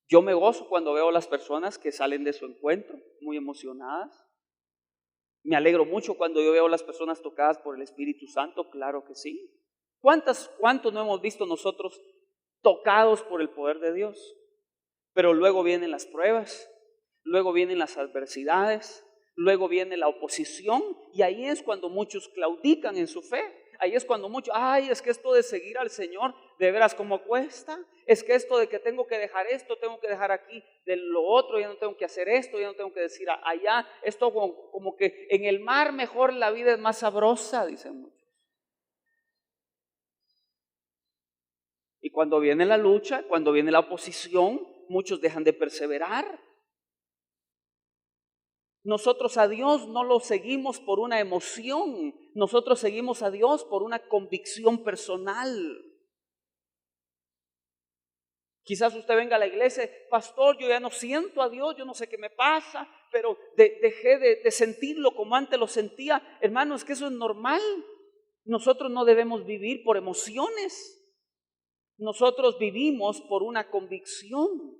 Yo me gozo cuando veo a las personas que salen de su encuentro muy emocionadas. Me alegro mucho cuando yo veo a las personas tocadas por el Espíritu Santo, claro que sí. ¿Cuántos no hemos visto nosotros tocados por el poder de Dios? Pero luego vienen las pruebas, luego vienen las adversidades, luego viene la oposición, y ahí es cuando muchos claudican en su fe. Ahí es cuando muchos, es que esto de seguir al Señor, de veras cómo cuesta. Es que esto de que tengo que dejar esto, tengo que dejar aquí de lo otro, ya no tengo que hacer esto, ya no tengo que decir allá. Esto como que en el mar mejor la vida es más sabrosa, dicen muchos. Y cuando viene la lucha, cuando viene la oposición, muchos dejan de perseverar. Nosotros a Dios no lo seguimos por una emoción, nosotros seguimos a Dios por una convicción personal. Quizás usted venga a la iglesia, pastor, yo ya no siento a Dios, yo no sé qué me pasa, pero dejé de sentirlo como antes lo sentía. Hermano, es que eso es normal. Nosotros no debemos vivir por emociones. Nosotros vivimos por una convicción.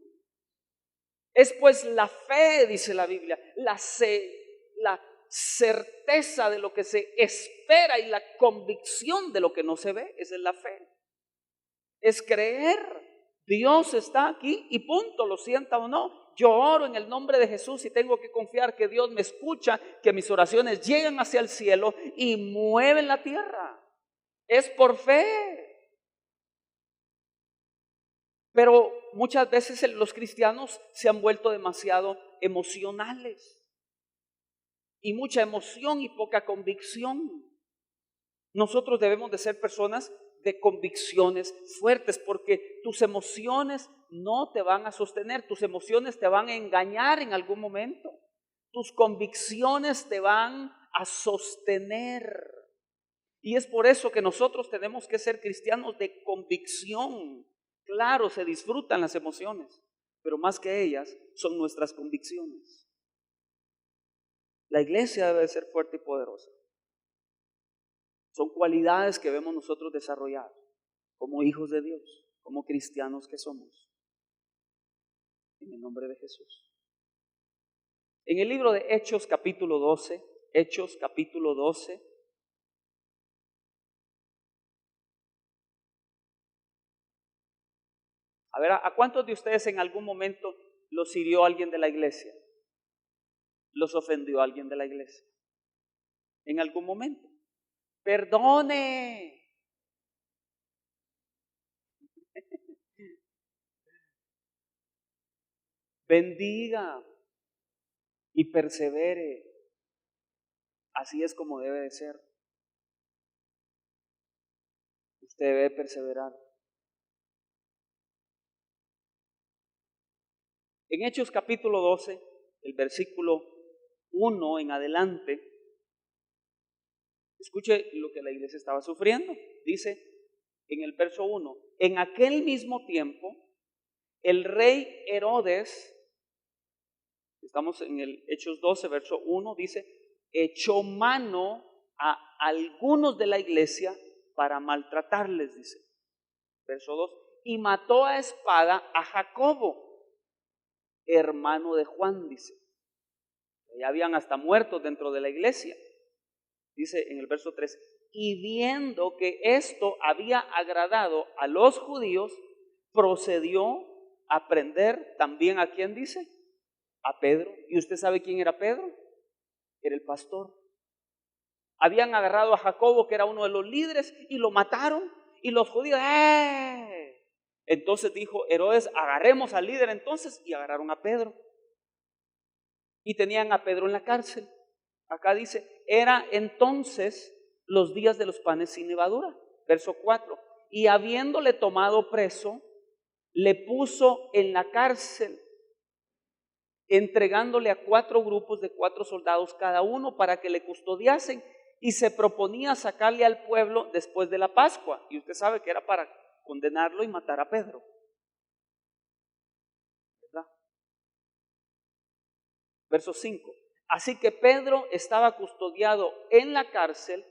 Es pues la fe, dice la Biblia, la certeza de lo que se espera y la convicción de lo que no se ve. Esa es la fe. Es creer. Dios está aquí y punto, lo sienta o no. Yo oro en el nombre de Jesús y tengo que confiar que Dios me escucha, que mis oraciones llegan hacia el cielo y mueven la tierra. Es por fe. Pero muchas veces los cristianos se han vuelto demasiado emocionales. Y mucha emoción y poca convicción. Nosotros debemos de ser personas de convicciones fuertes, porque tus emociones no te van a sostener, tus emociones te van a engañar en algún momento. Tus convicciones te van a sostener. Y es por eso que nosotros tenemos que ser cristianos de convicción. Claro, se disfrutan las emociones, pero más que ellas son nuestras convicciones. La iglesia debe ser fuerte y poderosa. Son cualidades que vemos nosotros desarrollar como hijos de Dios, como cristianos que somos. En el nombre de Jesús. En el libro de Hechos capítulo 12, Hechos capítulo 12, a ver, ¿a cuántos de ustedes en algún momento los hirió alguien de la iglesia? ¿Los ofendió alguien de la iglesia? En algún momento. Perdone. Bendiga y persevere. Así es como debe de ser. Usted debe perseverar. En Hechos capítulo 12, el versículo 1 en adelante, escuche lo que la iglesia estaba sufriendo. Dice en el verso 1, en aquel mismo tiempo, el rey Herodes, estamos en el Hechos 12, verso 1, dice, echó mano a algunos de la iglesia para maltratarles, dice. Verso 2, y mató a espada a Jacobo, hermano de Juan, dice. Ya habían hasta muertos dentro de la iglesia. Dice en el verso 3, y viendo que esto había agradado a los judíos, procedió a prender también a quién dice, a Pedro. ¿Y usted sabe quién era Pedro? Era el pastor. Habían agarrado a Jacobo, que era uno de los líderes, y lo mataron. Y los judíos, ¡eh! Entonces dijo Herodes, agarremos al líder entonces, y agarraron a Pedro. Y tenían a Pedro en la cárcel. Acá dice, era entonces los días de los panes sin levadura. Verso 4. Y habiéndole tomado preso, le puso en la cárcel, entregándole a 4 grupos de 4 soldados cada uno para que le custodiasen, y se proponía sacarle al pueblo después de la Pascua. Y usted sabe que era para condenarlo y matar a Pedro, ¿verdad? Verso 5. Así que Pedro estaba custodiado en la cárcel.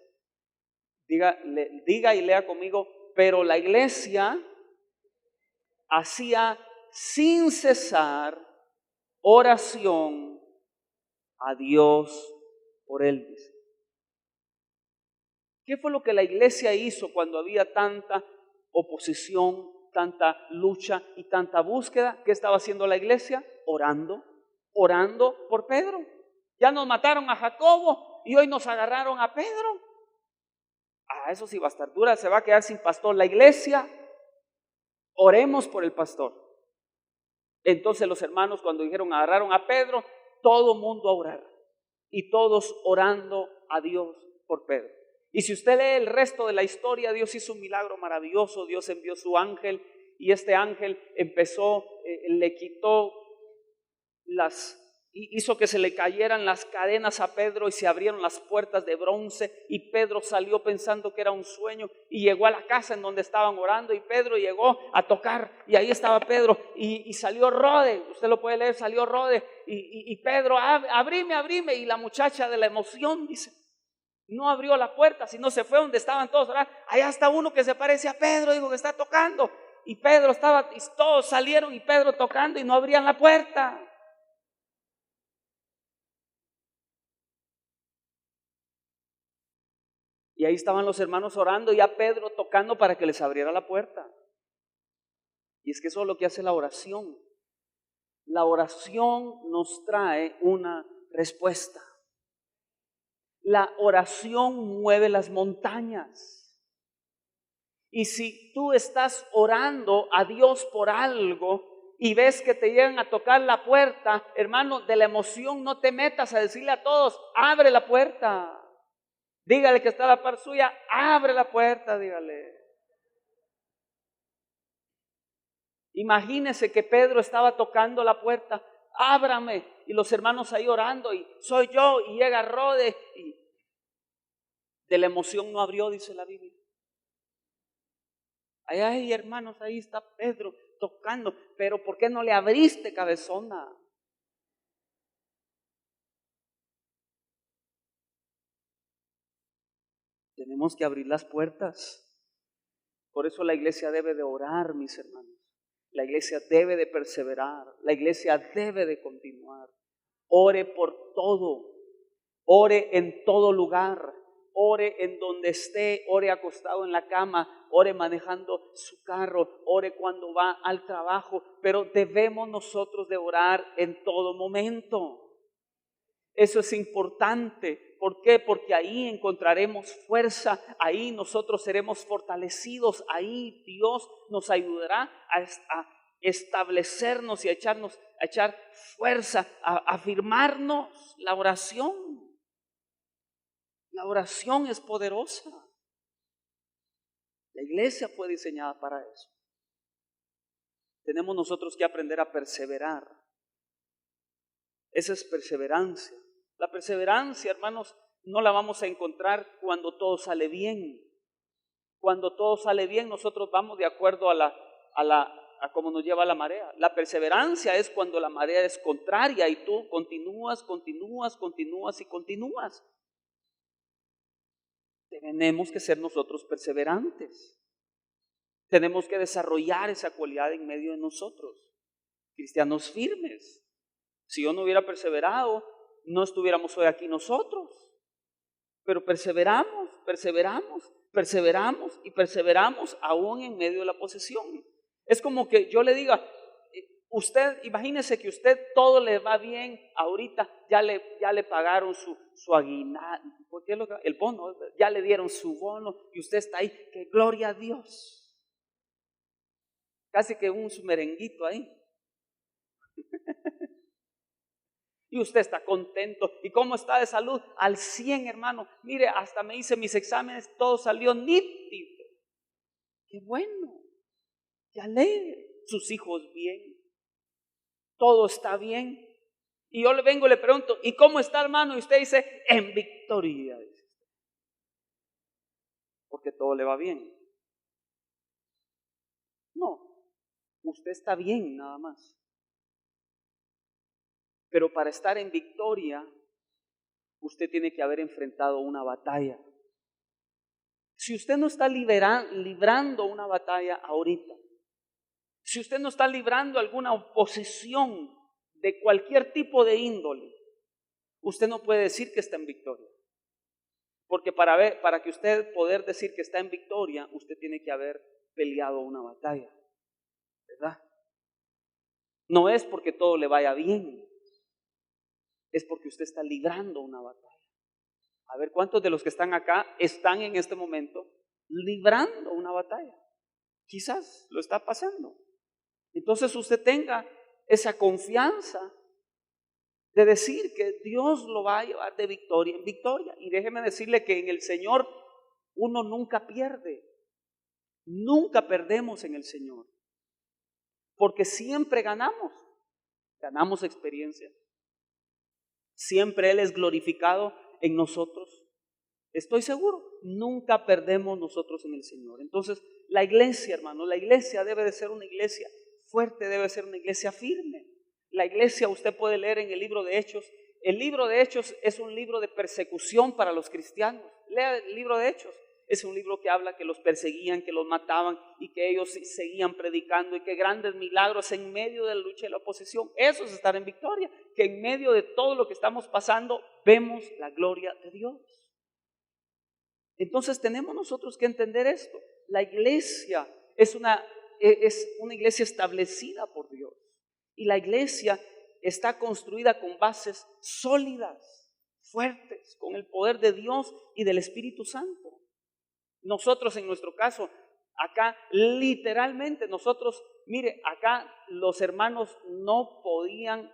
Diga y lea conmigo, pero la iglesia hacía sin cesar oración a Dios por él, dice. ¿Qué fue lo que la iglesia hizo cuando había tanta oposición, tanta lucha y tanta búsqueda? ¿Qué estaba haciendo la iglesia? Orando por Pedro. Ya nos mataron a Jacobo y hoy nos agarraron a Pedro. Eso sí va a estar dura, se va a quedar sin pastor la iglesia. Oremos por el pastor. Entonces los hermanos, cuando dijeron agarraron a Pedro, todo mundo a orar. Y todos orando a Dios por Pedro. Y si usted lee el resto de la historia, Dios hizo un milagro maravilloso. Dios envió su ángel y este ángel le quitó hizo que se le cayeran las cadenas a Pedro y se abrieron las puertas de bronce y Pedro salió pensando que era un sueño y llegó a la casa en donde estaban orando y Pedro llegó a tocar y ahí estaba Pedro y salió Rode, usted lo puede leer, salió Rode y Pedro, abrime y la muchacha de la emoción dice, no abrió la puerta, sino se fue donde estaban todos orando. Allá está uno que se parece a Pedro, dijo que está tocando y Pedro estaba, y todos salieron y Pedro tocando y no abrían la puerta. Y ahí estaban los hermanos orando y a Pedro tocando para que les abriera la puerta. Y es que eso es lo que hace la oración. La oración nos trae una respuesta. La oración mueve las montañas. Y si tú estás orando a Dios por algo y ves que te llegan a tocar la puerta, hermano, de la emoción no te metas a decirle a todos, abre la puerta. Dígale que está a la par suya, abre la puerta, dígale. Imagínese que Pedro estaba tocando la puerta, ábrame, y los hermanos ahí orando, y soy yo, y llega Rode, y de la emoción no abrió, dice la Biblia. Ay, hermanos, ahí está Pedro tocando, pero ¿por qué no le abriste, cabezona? Tenemos que abrir las puertas. Por eso la iglesia debe de orar, mis hermanos. La iglesia debe de perseverar. La iglesia debe de continuar. Ore por todo. Ore en todo lugar. Ore en donde esté. Ore acostado en la cama. Ore manejando su carro. Ore cuando va al trabajo. Pero debemos nosotros de orar en todo momento. Eso es importante. ¿Por qué? Porque ahí encontraremos fuerza, ahí nosotros seremos fortalecidos, ahí Dios nos ayudará a establecernos y a echar fuerza, a afirmarnos. La oración es poderosa. La iglesia fue diseñada para eso. Tenemos nosotros que aprender a perseverar. Esa es perseverancia. La perseverancia, hermanos, no la vamos a encontrar cuando todo sale bien. Cuando todo sale bien, nosotros vamos de acuerdo a cómo nos lleva la marea. La perseverancia es cuando la marea es contraria y tú continúas. Tenemos que ser nosotros perseverantes. Tenemos que desarrollar esa cualidad en medio de nosotros. Cristianos firmes. Si yo no hubiera perseverado, no estuviéramos hoy aquí nosotros. Pero perseveramos aún en medio de la oposición. Es como que yo le diga, usted, imagínese que usted todo le va bien, ahorita ya le pagaron su aguinaldo, el bono, ya le dieron su bono y usted está ahí, que gloria a Dios. Casi que un merenguito ahí. Y usted está contento. ¿Y cómo está de salud? Al 100, hermano. Mire, hasta me hice mis exámenes, todo salió nítido. Qué bueno. Qué alegre. Sus hijos bien. Todo está bien. Y yo le vengo y le pregunto, ¿y cómo está, hermano? Y usted dice, en victoria. Porque todo le va bien. No, usted está bien nada más. Pero para estar en victoria, usted tiene que haber enfrentado una batalla. Si usted no está librando una batalla ahorita, si si usted no está librando alguna oposición de cualquier tipo de índole, usted no puede decir que está en victoria. Porque para que usted poder decir que está en victoria, usted tiene que haber peleado una batalla, ¿verdad? No es porque todo le vaya bien, es porque usted está librando una batalla. A ver, ¿cuántos de los que están acá están en este momento librando una batalla? Quizás lo está pasando. Entonces usted tenga esa confianza de decir que Dios lo va a llevar de victoria en victoria. Y déjeme decirle que en el Señor uno nunca pierde. Nunca perdemos en el Señor. Porque siempre ganamos. Ganamos experiencia. Siempre Él es glorificado en nosotros. Estoy seguro, nunca perdemos nosotros en el Señor. Entonces, la iglesia, hermano, la iglesia debe de ser una iglesia fuerte, debe ser una iglesia firme. La iglesia, usted puede leer en el libro de Hechos. El libro de Hechos es un libro de persecución para los cristianos. Lea el libro de Hechos. Es un libro que habla que los perseguían, que los mataban y que ellos seguían predicando y que grandes milagros en medio de la lucha y la oposición. Eso es estar en victoria, que en medio de todo lo que estamos pasando vemos la gloria de Dios. Entonces tenemos nosotros que entender esto. La iglesia es una iglesia establecida por Dios. Y la iglesia está construida con bases sólidas, fuertes, con el poder de Dios y del Espíritu Santo. Nosotros en nuestro caso, acá literalmente nosotros, mire, acá los hermanos no podían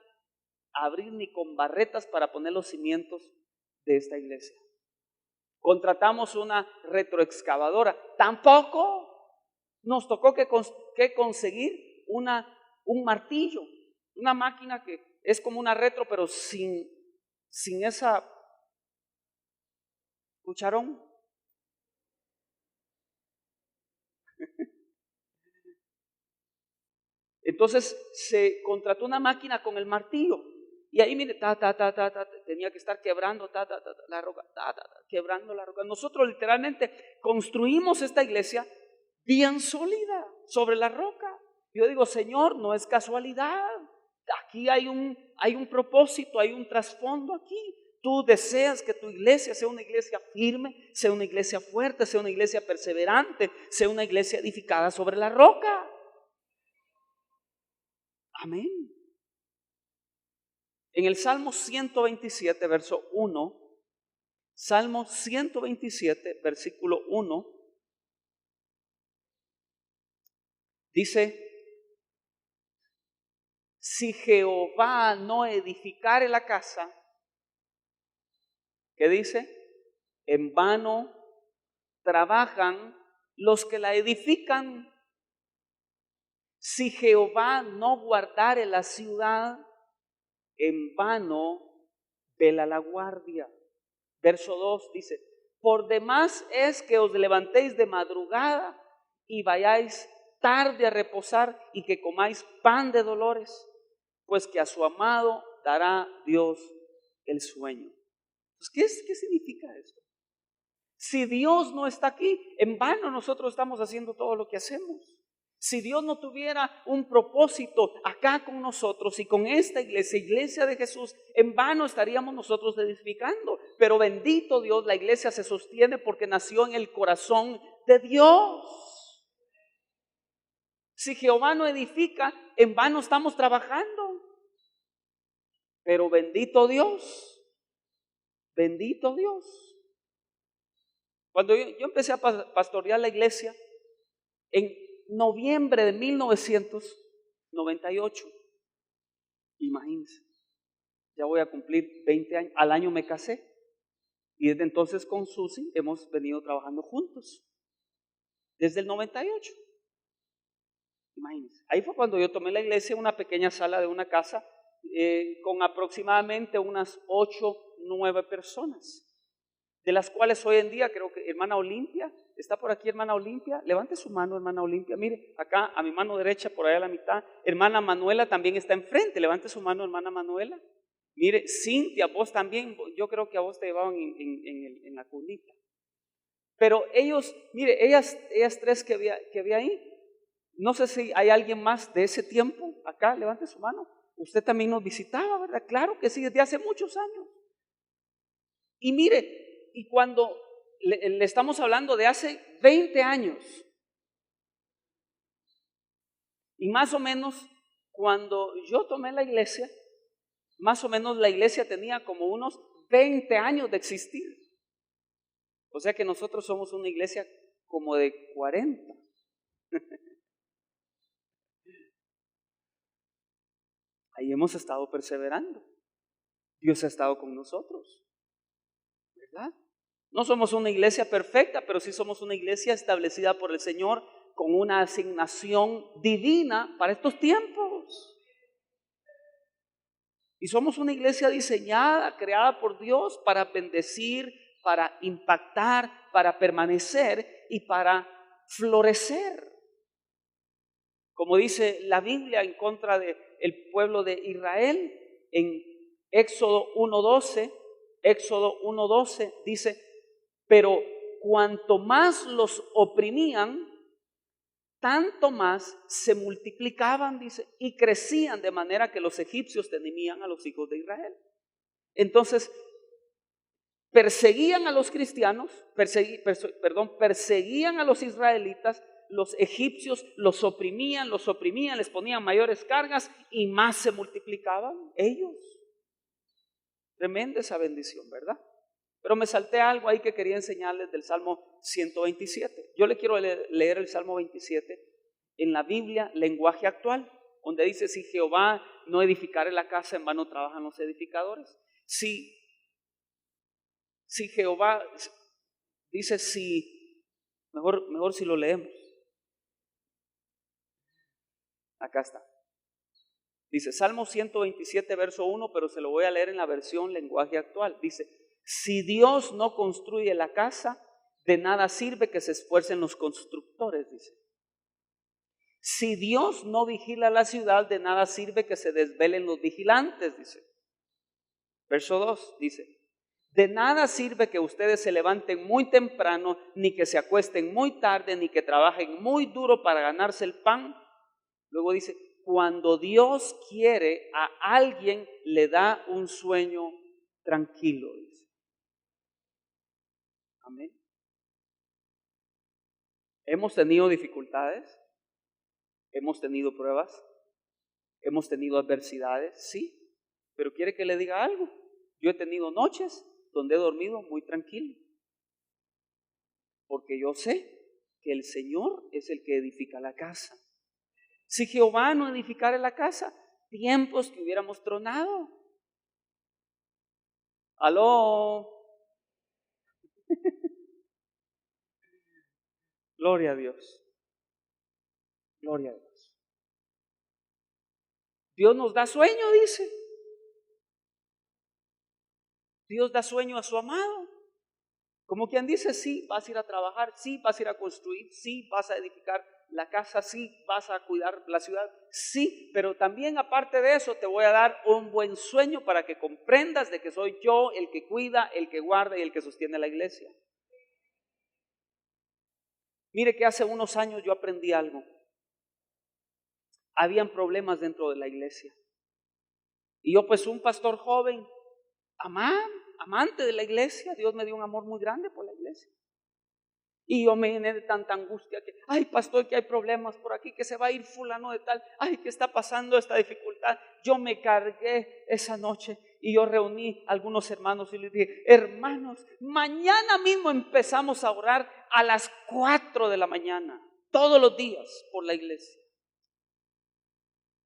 abrir ni con barretas para poner los cimientos de esta iglesia. Contratamos una retroexcavadora, tampoco nos tocó que conseguir un martillo, una máquina que es como una retro, pero sin esa cucharón. Entonces se contrató una máquina con el martillo. Y ahí mire, tenía que estar quebrando la roca, quebrando la roca. Nosotros literalmente construimos esta iglesia bien sólida sobre la roca. Yo digo, Señor, no es casualidad. Aquí hay un propósito, hay un trasfondo aquí. Tú deseas que tu iglesia sea una iglesia firme, sea una iglesia fuerte, sea una iglesia perseverante, sea una iglesia edificada sobre la roca. Amén. En el Salmo 127, verso 1, Salmo 127, versículo 1, dice: si Jehová no edificare la casa, ¿qué dice? En vano trabajan los que la edifican. Si Jehová no guardare la ciudad, en vano vela la guardia. Verso 2 dice: por demás es que os levantéis de madrugada y vayáis tarde a reposar y que comáis pan de dolores, pues que a su amado dará Dios el sueño. Entonces, ¿qué significa esto? Si Dios no está aquí, en vano nosotros estamos haciendo todo lo que hacemos. Si Dios no tuviera un propósito acá con nosotros y con esta iglesia de Jesús, en vano estaríamos nosotros edificando. Pero bendito Dios, la iglesia se sostiene porque nació en el corazón de Dios. Si Jehová no edifica, en vano estamos trabajando. Pero bendito Dios, bendito Dios. Cuando yo empecé a pastorear la iglesia, en noviembre de 1998, imagínense, ya voy a cumplir 20 años, al año me casé y desde entonces con Susi hemos venido trabajando juntos, desde el 98, imagínense. Ahí fue cuando yo tomé la iglesia, una pequeña sala de una casa con aproximadamente unas 8, 9 personas, de las cuales hoy en día creo que hermana Olimpia, ¿está por aquí hermana Olimpia? Levante su mano hermana Olimpia, mire, acá a mi mano derecha, por allá a la mitad, hermana Manuela también está enfrente, levante su mano hermana Manuela. Mire, Cintia, vos también, yo creo que a vos te llevaban en la cunita. Pero ellos, mire, ellas tres que había ahí, No sé si hay alguien más de ese tiempo acá, levante su mano. Usted también nos visitaba, ¿verdad? Claro que sí, desde hace muchos años. Y mire, y cuando le estamos hablando de hace 20 años, y más o menos cuando yo tomé la iglesia, más o menos la iglesia tenía como unos 20 años de existir. O sea que nosotros somos una iglesia como de 40. Ahí hemos estado perseverando. Dios ha estado con nosotros, ¿verdad? No somos una iglesia perfecta, pero sí somos una iglesia establecida por el Señor con una asignación divina para estos tiempos. Y somos una iglesia diseñada, creada por Dios para bendecir, para impactar, para permanecer y para florecer. Como dice la Biblia en contra del pueblo de Israel, en Éxodo 1:12 dice, pero cuanto más los oprimían, tanto más se multiplicaban, dice, y crecían de manera que los egipcios temían a los hijos de Israel. Entonces, perseguían a los cristianos, perseguían a los israelitas, los egipcios los oprimían, les ponían mayores cargas y más se multiplicaban ellos. Tremenda esa bendición, ¿verdad? Pero me salté algo ahí que quería enseñarles del Salmo 127. Yo le quiero leer el Salmo 27 en la Biblia, lenguaje actual, donde dice, si Jehová no edificare la casa, en vano trabajan los edificadores. Si Jehová, dice mejor si lo leemos. Acá está. Dice Salmo 127, verso 1, pero se lo voy a leer en la versión lenguaje actual. Dice, si Dios no construye la casa, de nada sirve que se esfuercen los constructores, dice. Si Dios no vigila la ciudad, de nada sirve que se desvelen los vigilantes, dice. Verso 2 dice, de nada sirve que ustedes se levanten muy temprano, ni que se acuesten muy tarde, ni que trabajen muy duro para ganarse el pan. Luego dice, cuando Dios quiere a alguien, le da un sueño tranquilo, dice. Amén. Hemos tenido dificultades, hemos tenido pruebas, hemos tenido adversidades, sí, pero quiere que le diga algo. Yo he tenido noches donde he dormido muy tranquilo, porque yo sé que el Señor es el que edifica la casa. Si Jehová no edificara la casa, tiempos que hubiéramos tronado. Aló. Gloria a Dios. Gloria a Dios. Dios nos da sueño, dice. Dios da sueño a su amado. Como quien dice, sí, vas a ir a trabajar, sí, vas a ir a construir, sí, vas a edificar la casa, sí, vas a cuidar la ciudad, sí, pero también aparte de eso te voy a dar un buen sueño para que comprendas de que soy yo el que cuida, el que guarda y el que sostiene la iglesia. Mire que hace unos años yo aprendí algo. Habían problemas dentro de la iglesia. Y yo pues un pastor joven, amante de la iglesia, Dios me dio un amor muy grande por la iglesia. Y yo me llené de tanta angustia que, ay pastor, que hay problemas por aquí, que se va a ir fulano de tal, ay, que está pasando esta dificultad. Yo me cargué esa noche y yo reuní a algunos hermanos y les dije, hermanos, mañana mismo empezamos a orar a las 4 de la mañana, todos los días por la iglesia.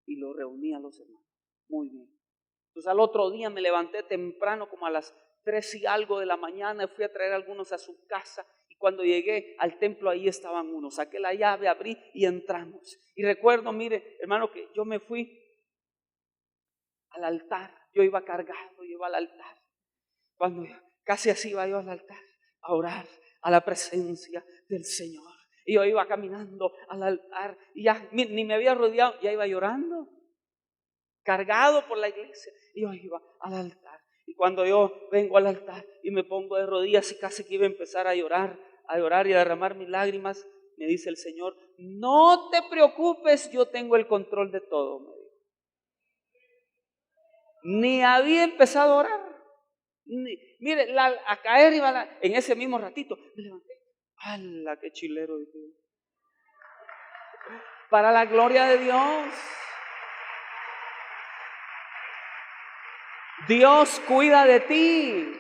Y lo reuní a los hermanos, muy bien. Entonces al otro día me levanté temprano como a las 3 y algo de la mañana, fui a traer a algunos a su casa. Cuando llegué al templo, ahí estaban unos. Saqué la llave, abrí y entramos. Y recuerdo, mire, hermano, que yo me fui al altar. Yo iba cargado, yo iba al altar. Cuando casi así iba yo al altar a orar a la presencia del Señor. Y yo iba caminando al altar y ya ni me había rodeado, ya iba llorando. Cargado por la iglesia. Y yo iba al altar. Y cuando yo vengo al altar y me pongo de rodillas y casi que iba a empezar a llorar y a derramar mis lágrimas, me dice el Señor, no te preocupes, yo tengo el control de todo, me dijo. Ni había empezado a orar. Mire, a caer iba en ese mismo ratito. Me levanté. ¡Hala, qué chilero! Dije. Para la gloria de Dios. Dios cuida de ti.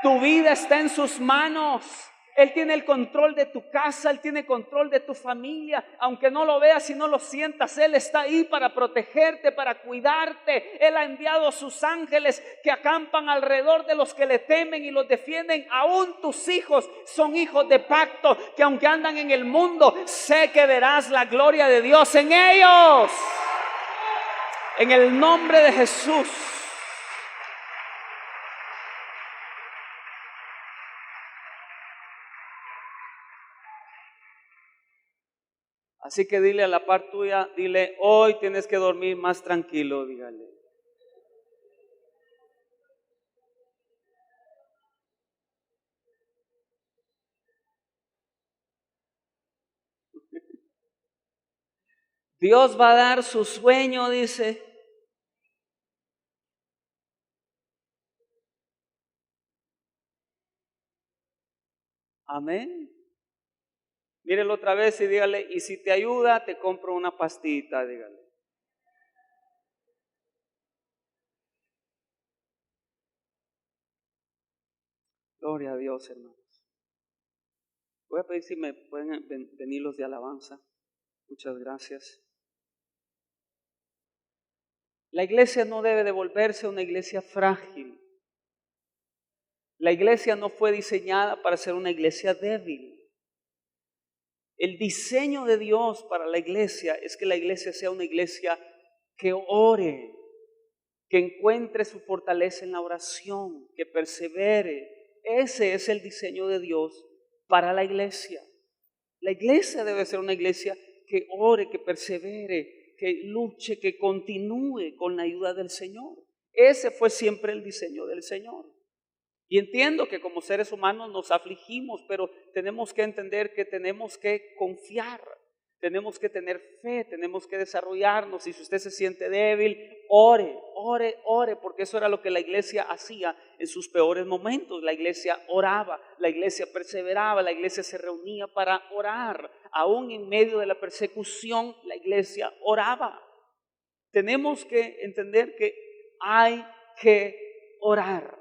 Tu vida está en sus manos. Él tiene el control de tu casa, Él tiene control de tu familia. Aunque no lo veas y no lo sientas, Él está ahí para protegerte, para cuidarte. Él ha enviado a sus ángeles que acampan alrededor de los que le temen y los defienden. Aún tus hijos son hijos de pacto, que aunque andan en el mundo, sé que verás la gloria de Dios en ellos. En el nombre de Jesús. Así que dile a la par tuya, dile, hoy tienes que dormir más tranquilo, dígale. Dios va a dar su sueño, dice. Amén. Mírelo otra vez y dígale, y si te ayuda, te compro una pastita, dígale. Gloria a Dios, hermanos. Voy a pedir si me pueden venir los de alabanza. Muchas gracias. La iglesia no debe de volverse una iglesia frágil. La iglesia no fue diseñada para ser una iglesia débil. El diseño de Dios para la iglesia es que la iglesia sea una iglesia que ore, que encuentre su fortaleza en la oración, que persevere. Ese es el diseño de Dios para la iglesia. La iglesia debe ser una iglesia que ore, que persevere, que luche, que continúe con la ayuda del Señor. Ese fue siempre el diseño del Señor. Y entiendo que como seres humanos nos afligimos, pero tenemos que entender que tenemos que confiar, tenemos que tener fe, tenemos que desarrollarnos. Y si usted se siente débil, ore, porque eso era lo que la iglesia hacía en sus peores momentos. La iglesia oraba, la iglesia perseveraba, la iglesia se reunía para orar. Aún en medio de la persecución, la iglesia oraba. Tenemos que entender que hay que orar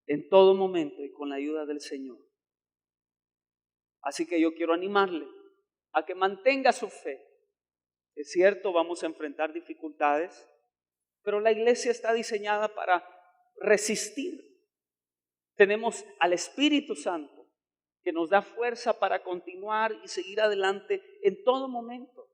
en todo momento y con la ayuda del Señor. Así que yo quiero animarle a que mantenga su fe. Es cierto, vamos a enfrentar dificultades, pero la iglesia está diseñada para resistir. Tenemos al Espíritu Santo que nos da fuerza para continuar y seguir adelante en todo momento.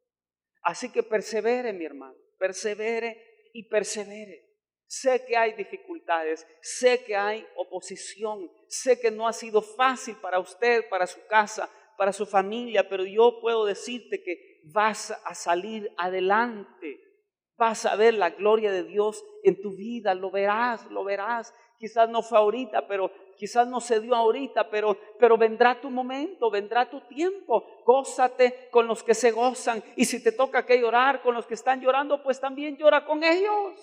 Así que persevere, mi hermano, persevere y persevere. Sé que hay dificultades, sé que hay oposición, sé que no ha sido fácil para usted, para su casa, para su familia, pero yo puedo decirte que vas a salir adelante, vas a ver la gloria de Dios en tu vida, lo verás, lo verás. Quizás no fue ahorita, pero quizás no se dio ahorita, pero vendrá tu momento, vendrá tu tiempo. Gózate con los que se gozan, y si te toca que llorar con los que están llorando, pues también llora con ellos.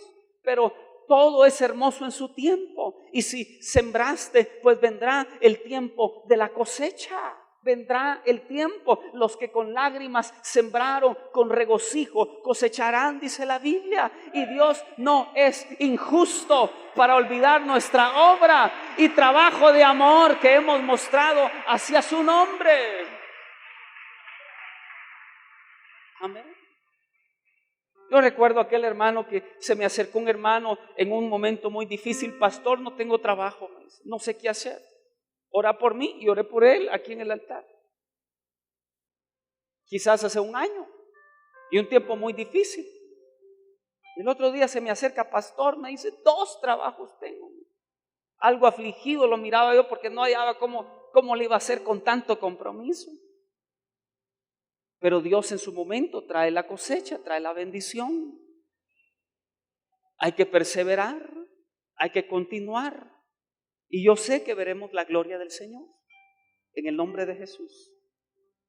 Pero todo es hermoso en su tiempo. Y si sembraste, pues vendrá el tiempo de la cosecha. Vendrá el tiempo. Los que con lágrimas sembraron, con regocijo cosecharán, dice la Biblia. Y Dios no es injusto para olvidar nuestra obra y trabajo de amor que hemos mostrado hacia su nombre. Amén. Yo recuerdo aquel hermano que se me acercó, un hermano en un momento muy difícil. Pastor, no tengo trabajo, no sé qué hacer. Ora por mí, y oré por él aquí en el altar. Quizás hace un año, y un tiempo muy difícil. El otro día se me acerca, pastor, me dice, 2 trabajos tengo. Algo afligido lo miraba yo porque no hallaba cómo le iba a hacer con tanto compromiso. Pero Dios en su momento trae la cosecha, trae la bendición. Hay que perseverar, hay que continuar. Y yo sé que veremos la gloria del Señor en el nombre de Jesús.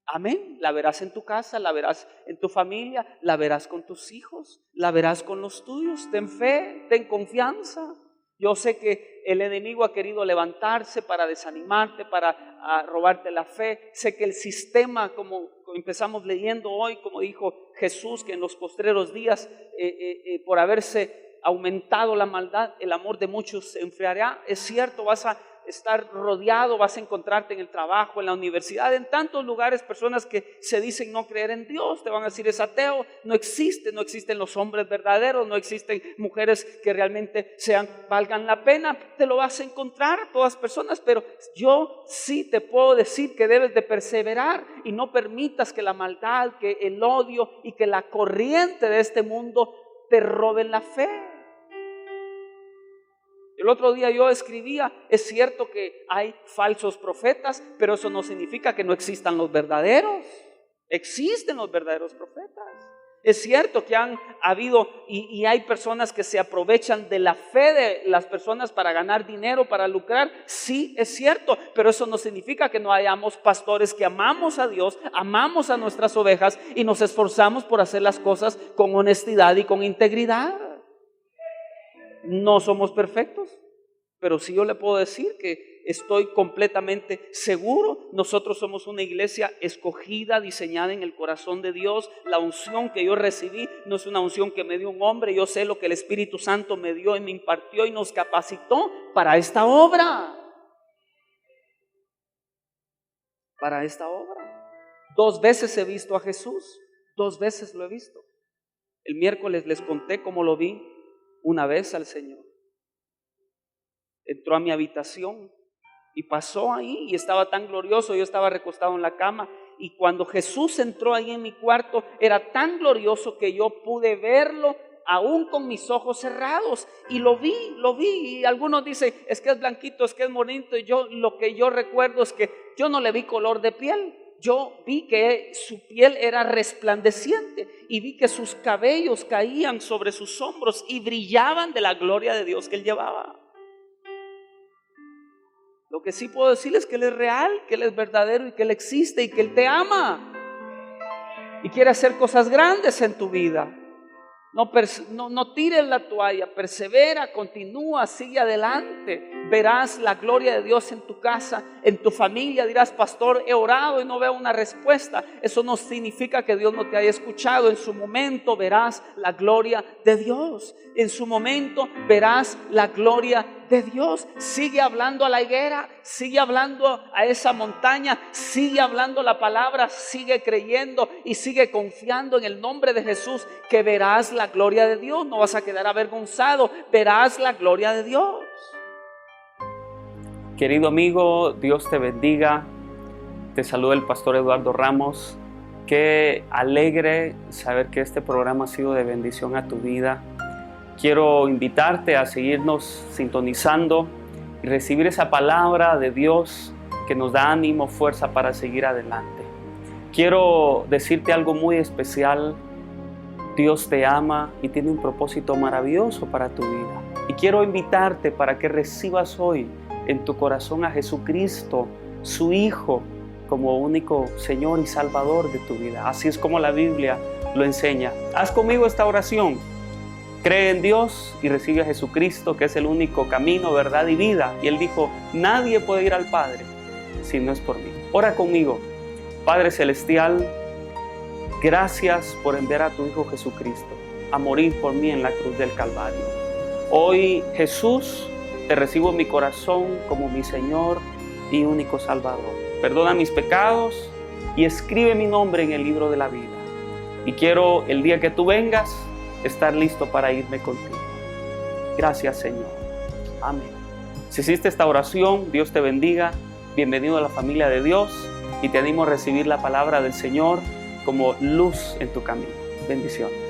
Amén. La verás en tu casa, la verás en tu familia, la verás con tus hijos, la verás con los tuyos. Ten fe, ten confianza. Yo sé que el enemigo ha querido levantarse para desanimarte, para robarte la fe. Sé que el sistema, como empezamos leyendo hoy, como dijo Jesús, que en los postreros días, por haberse aumentado la maldad, el amor de muchos se enfriará. Es cierto, vas a estar rodeado, vas a encontrarte en el trabajo, en la universidad, en tantos lugares, personas que se dicen no creer en Dios, te van a decir es ateo, no existen los hombres verdaderos, no existen mujeres que realmente valgan la pena, te lo vas a encontrar todas personas, pero yo sí te puedo decir que debes de perseverar y no permitas que la maldad, que el odio y que la corriente de este mundo te roben la fe. El otro día yo escribía, es cierto que hay falsos profetas, pero eso no significa que no existan los verdaderos. Existen los verdaderos profetas. Es cierto que han habido y hay personas que se aprovechan de la fe de las personas para ganar dinero, para lucrar. Sí, es cierto, pero eso no significa que no hayamos pastores que amamos a Dios, amamos a nuestras ovejas y nos esforzamos por hacer las cosas con honestidad y con integridad. No somos perfectos, pero sí yo le puedo decir que estoy completamente seguro. Nosotros somos una iglesia escogida, diseñada en el corazón de Dios. La unción que yo recibí no es una unción que me dio un hombre. Yo sé lo que el Espíritu Santo me dio y me impartió y nos capacitó para esta obra. Para esta obra. 2 veces he visto a Jesús, 2 veces lo he visto. El miércoles les conté cómo lo vi. Una vez al Señor. Entró a mi habitación y pasó ahí y estaba tan glorioso. Yo estaba recostado en la cama y cuando Jesús entró ahí en mi cuarto era tan glorioso que yo pude verlo aún con mis ojos cerrados y lo vi y algunos dicen es que es blanquito, es que es bonito y lo que yo recuerdo es que yo no le vi color de piel. Yo vi que su piel era resplandeciente y vi que sus cabellos caían sobre sus hombros y brillaban de la gloria de Dios que él llevaba. Lo que sí puedo decirles es que él es real, que él es verdadero y que él existe y que él te ama y quiere hacer cosas grandes en tu vida. No tires la toalla, persevera, continúa, sigue adelante. Verás la gloria de Dios en tu casa, en tu familia. Dirás, pastor, he orado y no veo una respuesta. Eso no significa que Dios no te haya escuchado. En su momento verás la gloria de Dios. En su momento verás la gloria de Dios. Sigue hablando a la higuera, sigue hablando a esa montaña, sigue hablando la palabra, sigue creyendo y sigue confiando en el nombre de Jesús que verás la gloria de Dios. No vas a quedar avergonzado, verás la gloria de Dios. Querido amigo, Dios te bendiga. Te saluda el pastor Eduardo Ramos. Qué alegre saber que este programa ha sido de bendición a tu vida. Quiero invitarte a seguirnos sintonizando y recibir esa palabra de Dios que nos da ánimo, fuerza para seguir adelante. Quiero decirte algo muy especial. Dios te ama y tiene un propósito maravilloso para tu vida. Y quiero invitarte para que recibas hoy en tu corazón a Jesucristo, su Hijo, como único Señor y Salvador de tu vida. Así es como la Biblia lo enseña. Haz conmigo esta oración. Cree en Dios y recibe a Jesucristo, que es el único camino, verdad y vida. Y Él dijo, nadie puede ir al Padre si no es por mí. Ora conmigo. Padre Celestial, gracias por enviar a tu Hijo Jesucristo a morir por mí en la cruz del Calvario. Hoy, Jesús, te recibo en mi corazón como mi Señor y único Salvador. Perdona mis pecados y escribe mi nombre en el libro de la vida. Y quiero, el día que tú vengas, estar listo para irme contigo. Gracias, Señor. Amén. Si hiciste esta oración, Dios te bendiga. Bienvenido a la familia de Dios y te animo a recibir la palabra del Señor como luz en tu camino. Bendiciones.